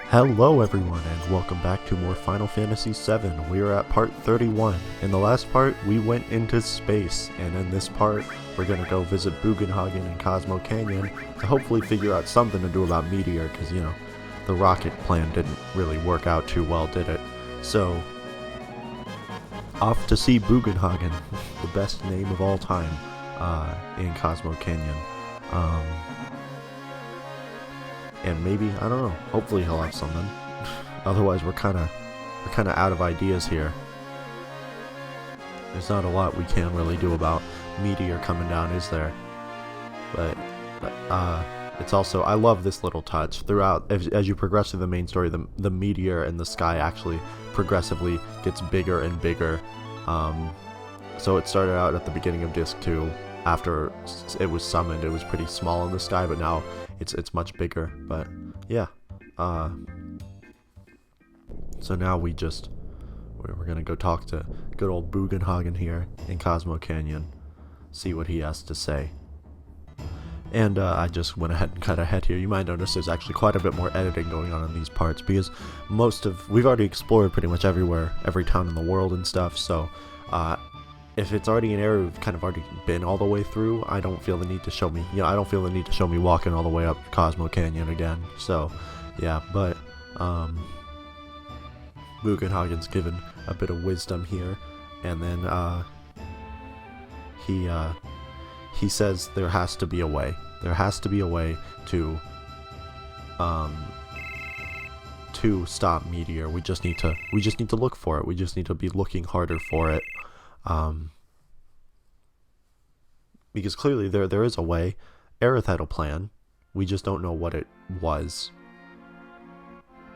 Hello everyone and welcome back to more Final Fantasy VII. We are at part 31. In the last part, we went into space, and in this part, we're going to go visit Bugenhagen and Cosmo Canyon to hopefully figure out something to do about Meteor, because, you know, the rocket plan didn't really work out too well, did it? So, off to see Bugenhagen, the best name of all time, in Cosmo Canyon. And maybe, I don't know, hopefully he'll have something. Otherwise we're kinda out of ideas here. There's not a lot we can really do about Meteor coming down, is there? But it's also, I love this little touch. Throughout, as you progress through the main story, the meteor in the sky actually progressively gets bigger and bigger. So it started out at the beginning of Disc 2. After it was summoned, it was pretty small in the sky, but now it's much bigger. But yeah, so now we're gonna go talk to good old Bugenhagen here in Cosmo Canyon, see what he has to say. And I just went ahead and cut ahead here. You might notice there's actually quite a bit more editing going on in these parts, because we've already explored pretty much everywhere, every town in the world and stuff. So if it's already an area we've kind of already been all the way through, I don't feel the need to show me, I don't feel the need to show me walking all the way up Cosmo Canyon again. So, yeah, but, Bugenhagen's given a bit of wisdom here, and then, he says there has to be a way. There has to be a way to stop Meteor. We just need to look for it. We just need to be looking harder for it. Because clearly there is a way. Aerith had a plan. We just don't know what it was.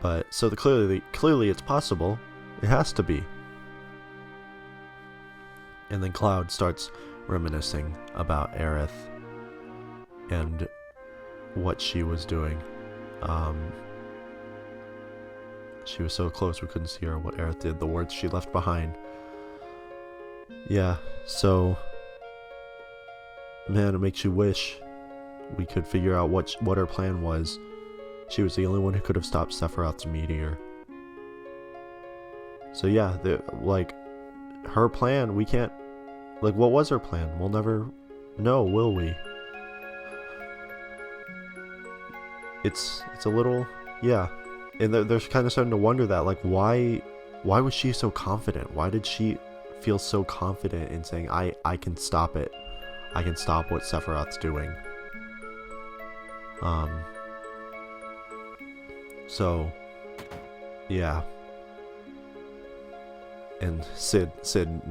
But so clearly it's possible. It has to be. And then Cloud starts reminiscing about Aerith and what she was doing. She was so close we couldn't see her. What Aerith did, the words she left behind. Yeah, so, man, it makes you wish we could figure out what her plan was. She was the only one who could have stopped Sephiroth's meteor. So yeah, her plan, we can't, what was her plan? We'll never know, will we? It's a little, yeah, and they're kind of starting to wonder that, why was she so confident? Why did she feel so confident in saying, I can stop it. I can stop what Sephiroth's doing. So, yeah. And Sid,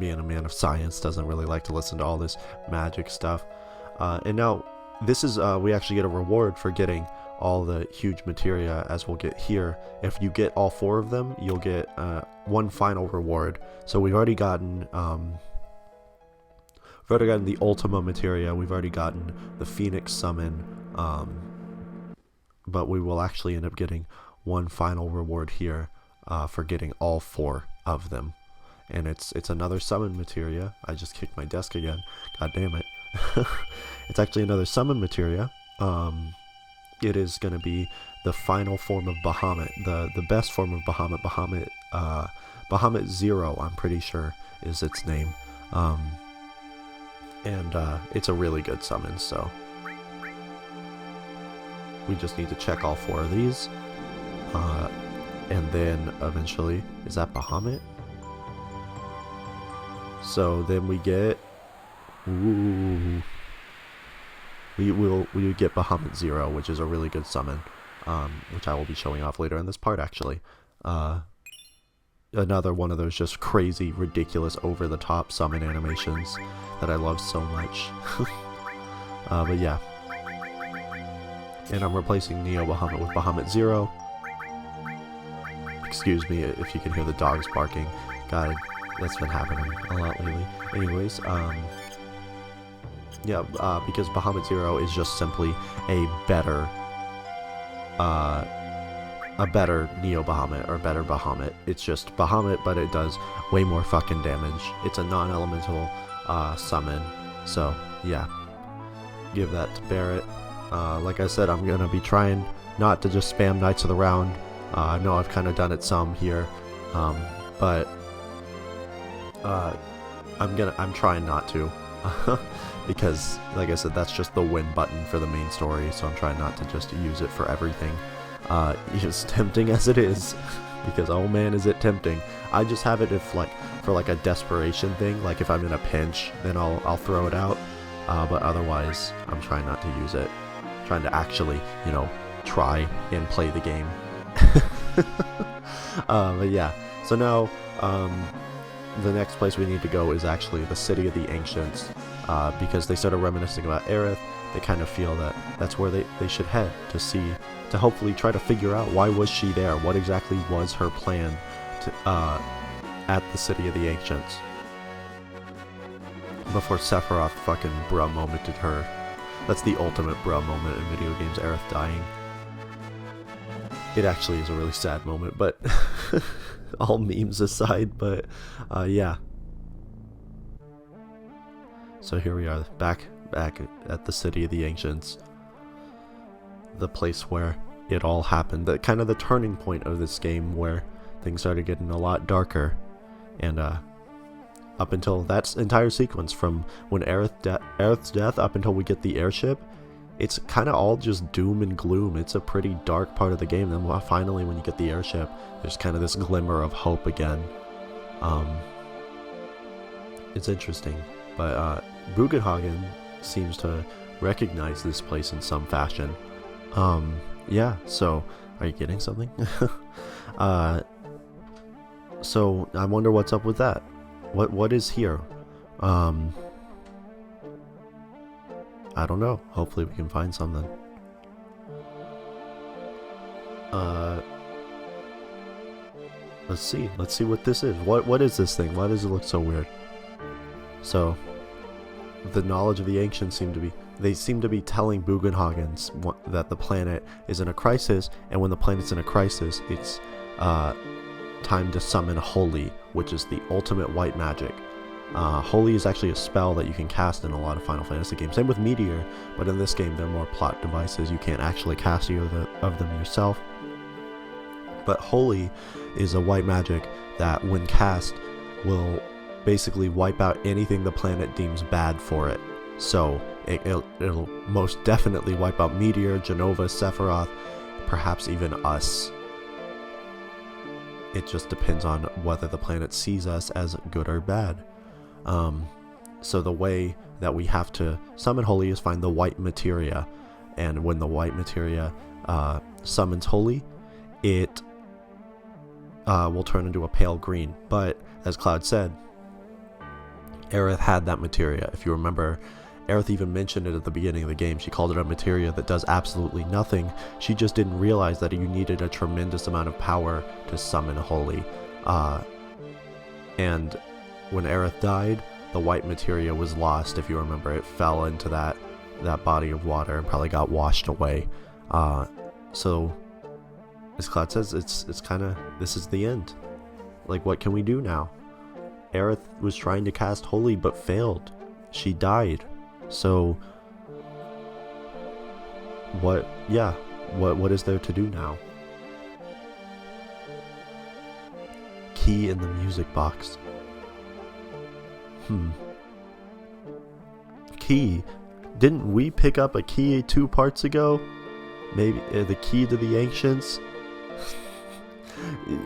being a man of science, doesn't really like to listen to all this magic stuff. And now, this is, we actually get a reward for getting all the huge materia, as we'll get here. If you get all 4 of them, you'll get one final reward. So we've already gotten the Ultima materia, we've already gotten the Phoenix summon, but we will actually end up getting one final reward here for getting all 4 of them. And it's another summon materia. I just kicked my desk again. God damn it. It's actually another summon materia. It is going to be the final form of Bahamut, the best form of Bahamut. Bahamut Zero, I'm pretty sure, is its name. And it's a really good summon, so we just need to check all 4 of these. And then eventually, is that Bahamut? So then we get, we get Bahamut Zero, which is a really good summon, which I will be showing off later in this part, actually. Another one of those just crazy, ridiculous, over-the-top summon animations that I love so much. But yeah. And I'm replacing Neo Bahamut with Bahamut Zero. Excuse me if you can hear the dogs barking. God, that's been happening a lot lately. Anyways, yeah, because Bahamut Zero is just simply a better Neo Bahamut, or better Bahamut. It's just Bahamut, but it does way more fucking damage. It's a non-elemental summon, so yeah, give that to Barret. Like I said, I'm gonna be trying not to just spam Knights of the Round I know I've kind of done it some here, but I'm trying not to. Because, like I said, that's just the win button for the main story, so I'm trying not to just use it for everything. As tempting as it is, because oh man is it tempting. I just have it if for a desperation thing, like if I'm in a pinch, then I'll throw it out. But otherwise, I'm trying not to use it. I'm trying to actually, try and play the game. But yeah, so now, the next place we need to go is actually the City of the Ancients, because they started reminiscing about Aerith. They kind of feel that that's where they should head to hopefully try to figure out why was she there, what exactly was her plan at the City of the Ancients. Before Sephiroth fucking bruh momented her. That's the ultimate bruh moment in video games, Aerith dying. It actually is a really sad moment, but all memes aside, but yeah. So here we are, back at the City of the Ancients. The place where it all happened, kind of the turning point of this game where things started getting a lot darker. And up until that entire sequence, from when Aerith's death up until we get the airship, it's kind of all just doom and gloom. It's a pretty dark part of the game. Then finally, when you get the airship, there's kind of this glimmer of hope again. It's interesting, but Bugenhagen seems to recognize this place in some fashion. Yeah, so, are you getting something? So, I wonder what's up with that. What is here? I don't know. Hopefully we can find something. Let's see. Let's see what this is. What is this thing? Why does it look so weird? So, the knowledge of the ancients seem to be telling Bugenhagens that the planet is in a crisis, and when the planet's in a crisis, it's time to summon Holy, which is the ultimate white magic. Holy is actually a spell that you can cast in a lot of Final Fantasy games. Same with Meteor, but in this game they're more plot devices. You can't actually cast either of them yourself. But Holy is a white magic that, when cast, will basically wipe out anything the planet deems bad for it. So it'll most definitely wipe out Meteor, Genova, Sephiroth, perhaps even us. It just depends on whether the planet sees us as good or bad. So the way that we have to summon Holy is find the white materia, and when the white materia summons Holy, it will turn into a pale green. But as Cloud said, Aerith had that materia. If you remember, Aerith even mentioned it at the beginning of the game. She called it a materia that does absolutely nothing. She just didn't realize that you needed a tremendous amount of power to summon Holy. And when Aerith died, the white materia was lost. If you remember, it fell into that body of water and probably got washed away. So, as Cloud says, it's kind of, this is the end. Like, what can we do now? Aerith was trying to cast Holy but failed. She died. So, what is there to do now? Key in the music box. Key? Didn't we pick up a key 2 parts ago? Maybe the key to the ancients?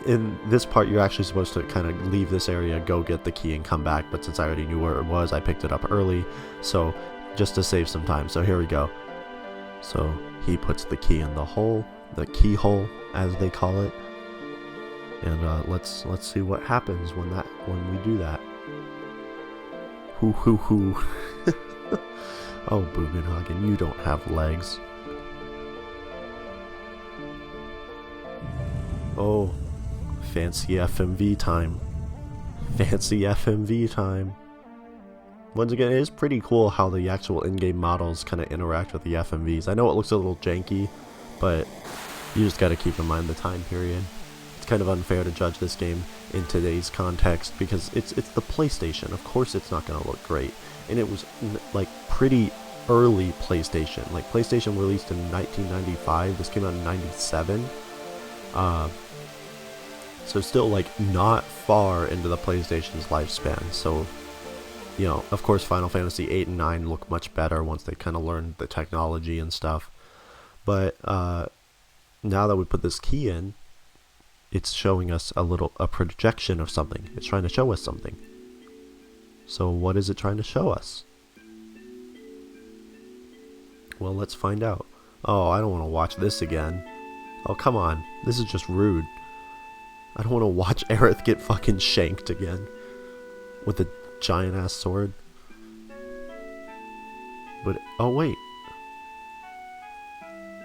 In this part, you're actually supposed to kind of leave this area, go get the key, and come back. But since I already knew where it was, I picked it up early. So, just to save some time. So here we go. So he puts the key in the hole, the keyhole, as they call it. And let's see what happens when we do that. Hoo hoo hoo. Oh, Bugenhagen, you don't have legs. Oh, fancy FMV time. Fancy FMV time. Once again, it is pretty cool how the actual in-game models kind of interact with the FMVs. I know it looks a little janky, but you just got to keep in mind the time period. It's kind of unfair to judge this game in today's context because it's the PlayStation. Of course it's not going to look great. And it was like pretty early PlayStation. Like PlayStation released in 1995. This came out in 97. So still like not far into the PlayStation's lifespan. So, you know, of course Final Fantasy 8 and 9 look much better once they kind of learned the technology and stuff. But now that we put this key in, it's showing us a projection of something. It's trying to show us something. So what is it trying to show us? Well, let's find out. Oh, I don't want to watch this again. Oh, come on. This is just rude. I don't want to watch Aerith get fucking shanked again with a giant ass sword. But, oh wait.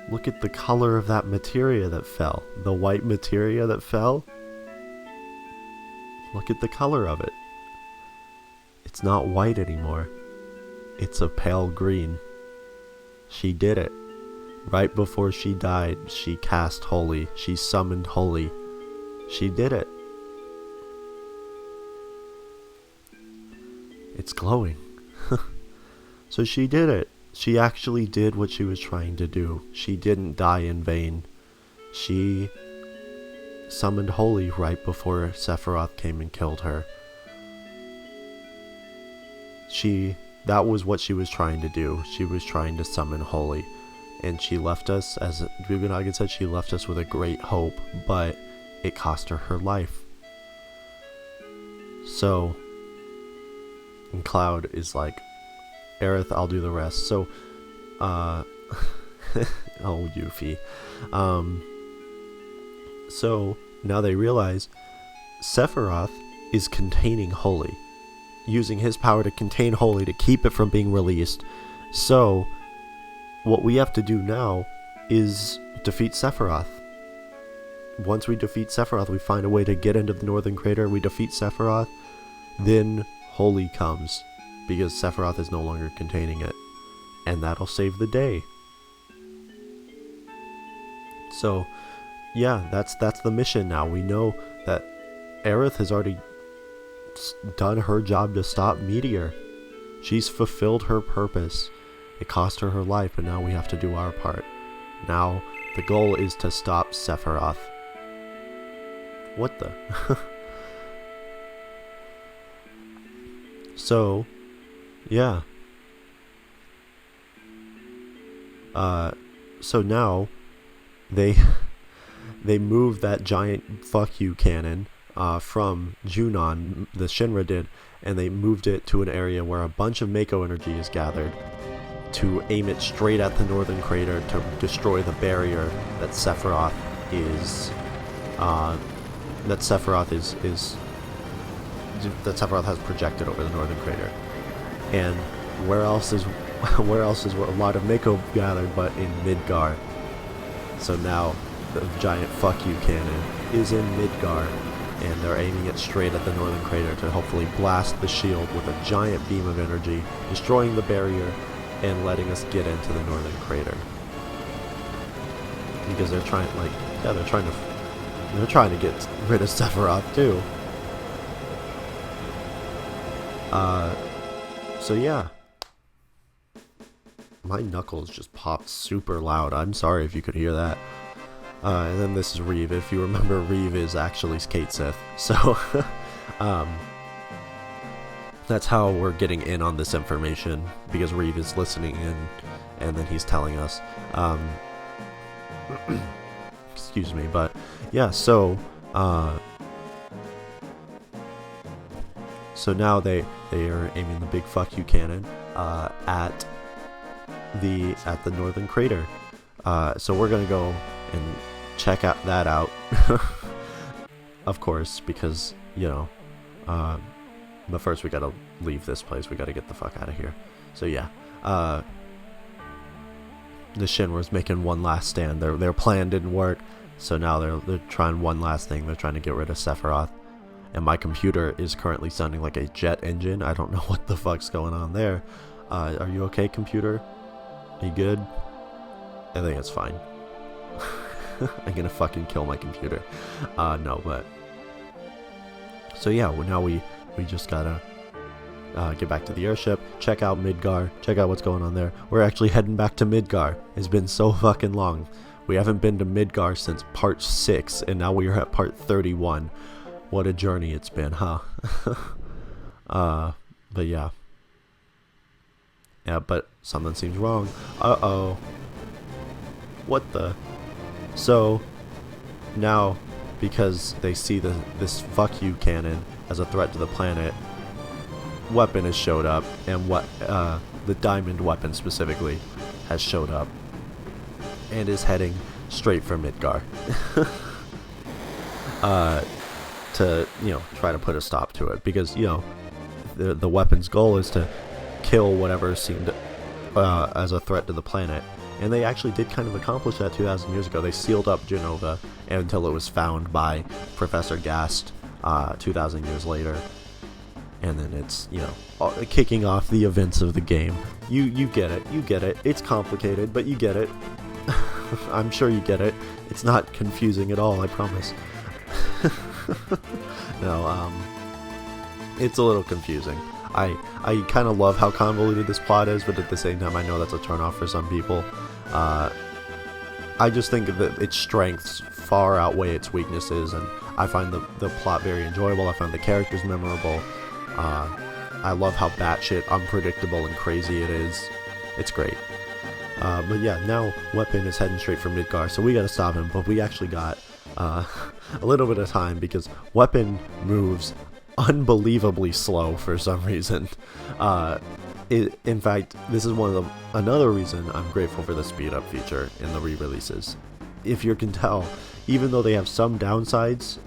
Look at the color of that materia that fell. The white materia that fell. Look at the color of it. It's not white anymore. It's a pale green. She did it. Right before she died, she cast Holy. She summoned Holy. She did it. It's glowing. So she did it. She actually did what she was trying to do. She didn't die in vain. She summoned Holy right before Sephiroth came and killed her. That was what she was trying to do. She was trying to summon Holy. And she left us, as Bugenhagen said, she left us with a great hope, but it cost her her life. So, and Cloud is like, Aerith, I'll do the rest. So, oh, Yuffie. So, now they realize Sephiroth is containing Holy. Using his power to contain Holy to keep it from being released. So, what we have to do now is defeat Sephiroth. Once we defeat Sephiroth, we find a way to get into the Northern Crater, we defeat Sephiroth, then Holy comes, because Sephiroth is no longer containing it. And that'll save the day. So, yeah, that's the mission now. We know that Aerith has already done her job to stop Meteor. She's fulfilled her purpose. It cost her her life, but now we have to do our part. Now, the goal is to stop Sephiroth. What the? So, yeah. So now, they moved that giant fuck you cannon from Junon, the Shinra did, and they moved it to an area where a bunch of Mako energy is gathered to aim it straight at the Northern Crater to destroy the barrier that Sephiroth has projected over the Northern Crater. And where else is a lot of Mako gathered but in Midgar? So now the giant fuck you cannon is in Midgar, and they're aiming it straight at the Northern Crater to hopefully blast the shield with a giant beam of energy, destroying the barrier and letting us get into the Northern Crater. Because they're trying to get rid of Sephiroth too. So yeah. My knuckles just popped super loud. I'm sorry if you could hear that. And then this is Reeve. If you remember, Reeve is actually Kate Sith. So, that's how we're getting in on this information, because Reeve is listening in, and then he's telling us. Excuse me, but yeah. So now they are aiming the big fuck you cannon at the Northern Crater. So we're gonna go and check that out. Of course, because, you know, but first we gotta leave this place. We gotta get the fuck out of here. So yeah, the Shinra's making one last stand. Their plan didn't work, so now they're trying one last thing. They're trying to get rid of Sephiroth. And my computer is currently sounding like a jet engine. I don't know what the fuck's going on there. Are you okay, computer? Are you good? I think it's fine. I'm gonna fucking kill my computer. No, but... So yeah, now we just gotta get back to the airship, check out Midgar, check out what's going on there. We're actually heading back to Midgar. It's been so fucking long. We haven't been to Midgar since part 6, and now we are at part 31. What a journey it's been, huh? But yeah. Yeah, but something seems wrong. Uh-oh. What the? So, now, because they see this fuck you cannon as a threat to the planet, weapon has showed up, and the diamond weapon specifically has showed up, and is heading straight for Midgar. To, you know, try to put a stop to it, because, you know, the weapon's goal is to kill whatever seemed as a threat to the planet. And they actually did kind of accomplish that 2,000 years ago. They sealed up Genova until it was found by Professor Gast 2,000 years later. And then it's, you know, kicking off the events of the game. You get it. You get it. It's complicated, but you get it. I'm sure you get it. It's not confusing at all, I promise. No, it's a little confusing. I kind of love how convoluted this plot is, but at the same time I know that's a turnoff for some people. I just think that its strengths far outweigh its weaknesses, and I find the plot very enjoyable. I find the characters memorable. I love how batshit unpredictable and crazy it is. It's great. But yeah, now Weapon is heading straight for Midgar, so we gotta stop him, but we actually got a little bit of time, because Weapon moves unbelievably slow for some reason. In fact, this is another reason I'm grateful for the speed up feature in the re-releases. If you can tell, even though they have some downsides,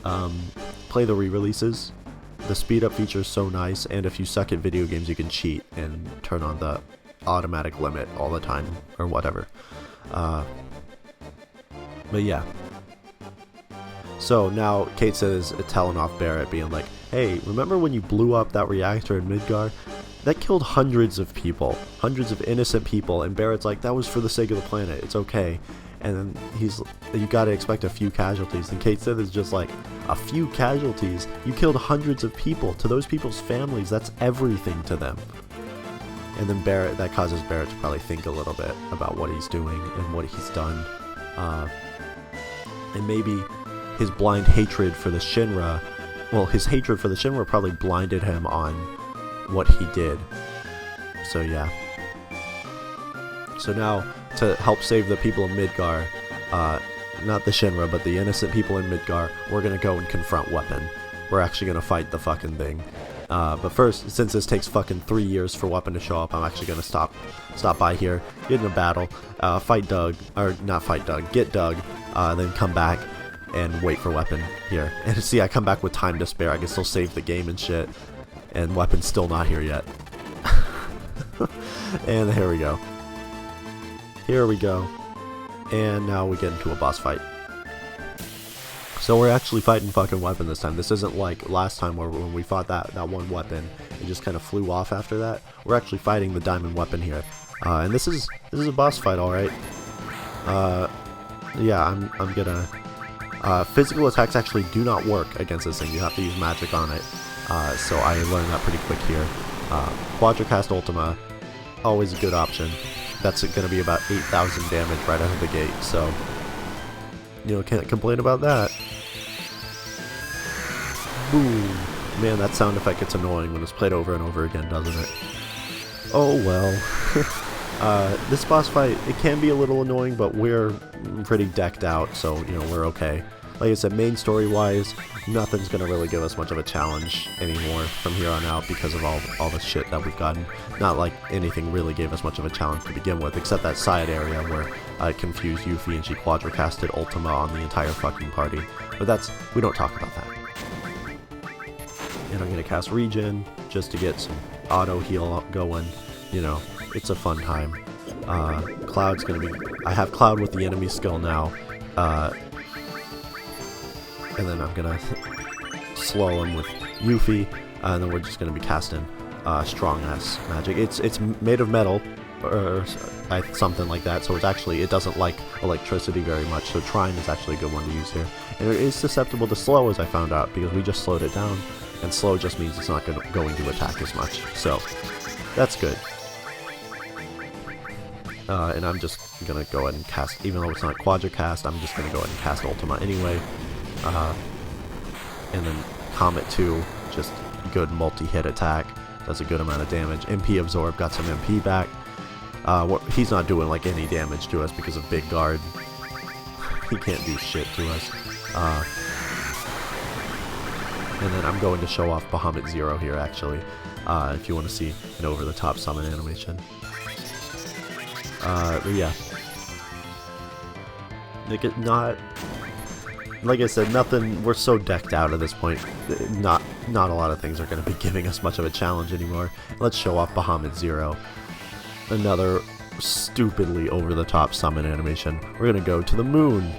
play the re-releases. The speed up feature is so nice, and if you suck at video games, you can cheat and turn on the automatic limit all the time, or whatever. But yeah. So now Kate is telling off Barrett, being like, hey, remember when you blew up that reactor in Midgar? That killed hundreds of people, hundreds of innocent people, and Barrett's like, that was for the sake of the planet, it's okay. And then you gotta expect a few casualties, and Kate is just like, a few casualties? You killed hundreds of people. To those people's families, that's everything to them. And then that causes Barrett to probably think a little bit about what he's doing and what he's done. And maybe his blind hatred for the Shinra, his hatred for the Shinra probably blinded him on what he did. So yeah. So now, to help save the people of Midgar, not the Shinra, but the innocent people in Midgar, we're gonna go and confront Weapon. We're actually gonna fight the fucking thing. But first, since this takes fucking 3 years for Weapon to show up, I'm actually gonna stop by here, get in a battle, fight Doug, or not fight Doug, get Doug, then come back and wait for Weapon here. And see, I come back with time to spare. I can still save the game and shit, and Weapon's still not here yet. And here we go. Here we go. And now we get into a boss fight. So we're actually fighting fucking Weapon this time. This isn't like last time when we fought that one Weapon and just kind of flew off after that. We're actually fighting the diamond weapon here. And this is a boss fight, alright. Yeah, I'm gonna... physical attacks actually do not work against this thing. You have to use magic on it. So I learned that pretty quick here. Quadracast Ultima, always a good option. That's going to be about 8,000 damage right out of the gate, so, you know, can't complain about that. Boom. Man, that sound effect gets annoying when it's played over and over again, doesn't it? Oh well. This boss fight, it can be a little annoying, but we're pretty decked out, so, you know, we're okay. Like I said, main story-wise, nothing's going to really give us much of a challenge anymore from here on out because of all the shit that we've gotten. Not like anything really gave us much of a challenge to begin with, except that side area where I confused Yuffie and she quadracasted Ultima on the entire fucking party. But we don't talk about that. And I'm going to cast Regen just to get some auto heal going. You know, it's a fun time. Cloud's going to be... I have Cloud with the enemy skill now. And then I'm gonna slow him with Yuffie, and then we're just gonna be casting strong-ass magic. It's made of metal, or something like that, so it doesn't like electricity very much, so Trine is actually a good one to use here. And it is susceptible to slow, as I found out, because we just slowed it down, and slow just means it's not going to attack as much, so that's good. And I'm just I'm gonna go ahead and cast, even though it's not Quadricast, I'm just gonna go ahead and cast Ultima anyway. And then Comet 2, just good multi-hit attack, does a good amount of damage. MP Absorb, got some MP back. He's not doing like any damage to us because of Big Guard. He can't do shit to us. And then I'm going to show off Bahamut Zero here, actually, if you want to see an over-the-top summon animation. But yeah. Like I said, nothing, we're so decked out at this point, not a lot of things are going to be giving us much of a challenge anymore. Let's show off Bahamut Zero. Another stupidly over-the-top summon animation. We're going to go to the moon.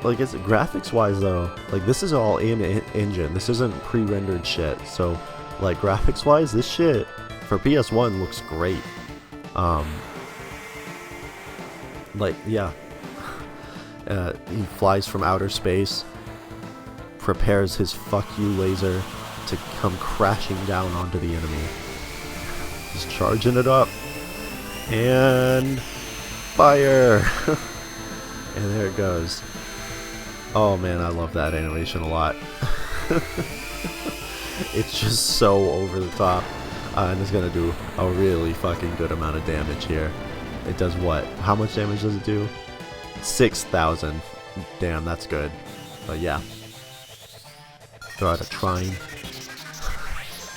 Like, it's graphics-wise, though, like, this is all in engine. This isn't pre-rendered shit. So, like, graphics-wise, this shit for PS1 looks great. Like, yeah. He flies from outer space, prepares his fuck you laser to come crashing down onto the enemy. He's charging it up. And fire! And there it goes. Oh man, I love that animation a lot. It's just so over the top. And it's gonna do a really fucking good amount of damage here. It does what? How much damage does it do? 6,000. Damn, that's good. But yeah. Throw out a Trine.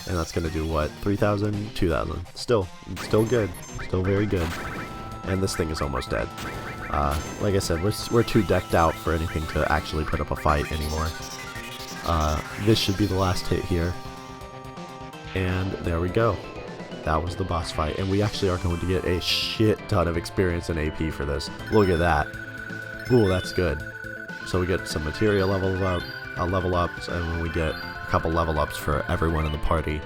And that's gonna do what? 3,000? 2,000. Still good. Still very good. And this thing is almost dead. Like I said, we're too decked out for anything to actually put up a fight anymore. This should be the last hit here. And there we go. That was the boss fight. And we actually are going to get a shit ton of experience in AP for this. Look at that. Ooh, that's good. So we get some materia level ups, and then we get a couple level ups for everyone in the party.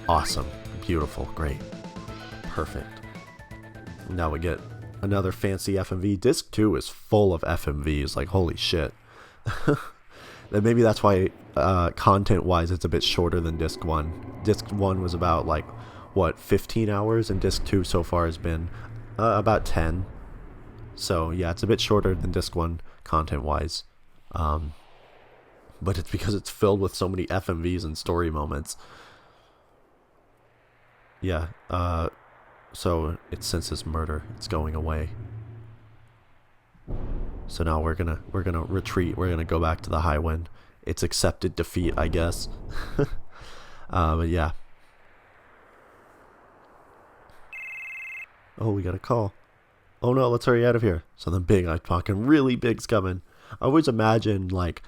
Awesome. Beautiful. Great. Perfect. Now we get another fancy FMV. Disc 2 is full of FMVs. Like, holy shit. Then maybe that's why content-wise it's a bit shorter than Disc 1. Disc 1 was about, like, what, 15 hours? And Disc 2 so far has been about 10. So, yeah, it's a bit shorter than Disc 1 content-wise. But it's because it's filled with so many FMVs and story moments. Yeah, so it senses murder. It's going away. So now we're gonna retreat. We're gonna go back to the high wind. It's accepted defeat, I guess. But yeah. Oh, we got a call. Oh no, let's hurry out of here. Something big, I'm talking really big's coming. I always imagine like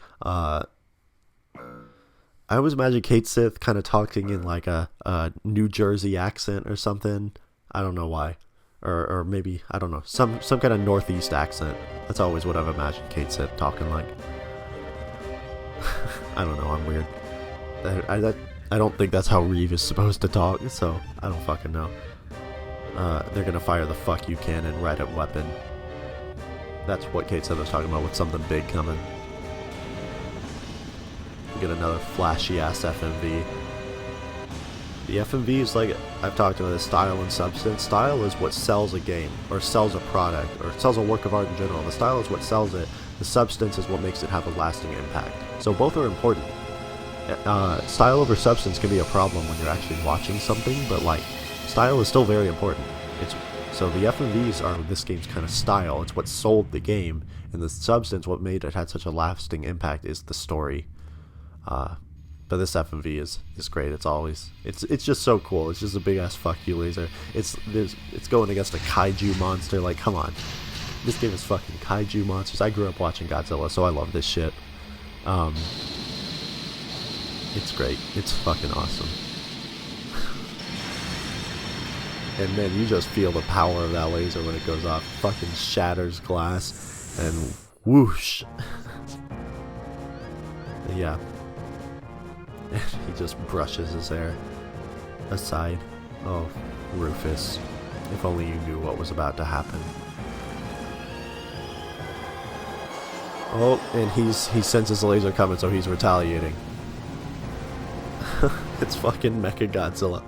Kate Sith kind of talking in like a New Jersey accent or something. I don't know why. Or maybe, I don't know, some kind of Northeast accent. That's always what I've imagined Kate Sith talking like. I don't know, I'm weird. I don't think that's how Reeve is supposed to talk, so I don't fucking know. They're gonna fire the fuck you cannon right at weapon. That's what Kate Sith was talking about with something big coming. We get another flashy ass FMV. The FMV is like, I've talked about this, style and substance. Style is what sells a game, or sells a product, or sells a work of art in general. The style is what sells it. The substance is what makes it have a lasting impact. So both are important. Style over substance can be a problem when you're actually watching something, but like, style is still very important. So the FMVs are this game's kind of style. It's what sold the game, and the substance, what made it had such a lasting impact, is the story. But this FMV is great. It's just so cool. It's just a big ass fuck you laser. It's going against a kaiju monster. Like, come on, this game is fucking kaiju monsters. I grew up watching Godzilla, so I love this shit. It's great. It's fucking awesome. And man, you just feel the power of that laser when it goes off. Fucking shatters glass and whoosh. Yeah. And he just brushes his hair aside. Oh, Rufus. If only you knew what was about to happen. Oh, and he senses the laser coming, so he's retaliating. It's fucking Mecha Godzilla.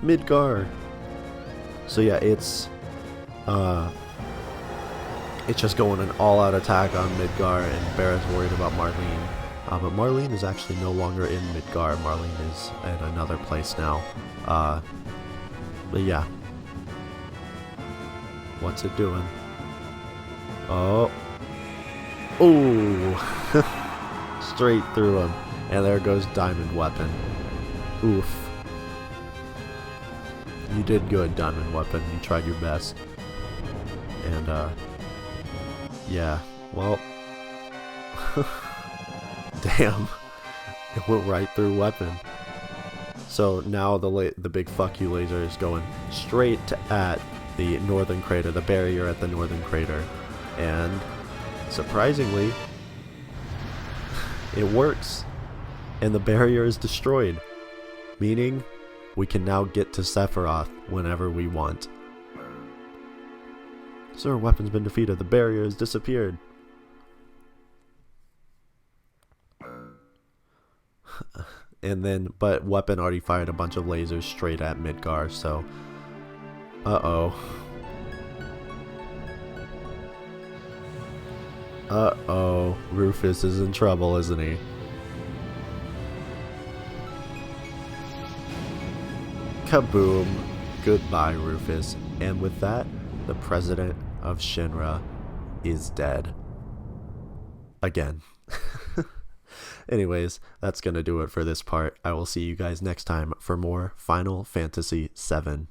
Midgar. So yeah, it's just going an all-out attack on Midgar, and Barrett's worried about Marlene. But Marlene is actually no longer in Midgar. Marlene is in another place now. But yeah. What's it doing? Oh. Ooh. Straight through him. And there goes Diamond Weapon. Oof. You did good, Diamond Weapon. You tried your best. And, yeah. Well. Damn. It went right through Weapon. So now the big fuck you laser is going straight at the northern crater, the barrier at the northern crater. And surprisingly, it works. And the barrier is destroyed. Meaning, we can now get to Sephiroth whenever we want. Sir, Weapon's been defeated. The barrier has disappeared. And then, but Weapon already fired a bunch of lasers straight at Midgar, so... Uh-oh. Uh-oh. Rufus is in trouble, isn't he? Kaboom. Goodbye, Rufus. And with that, the president of Shinra is dead. Again. Anyways, that's gonna do it for this part. I will see you guys next time for more Final Fantasy VII.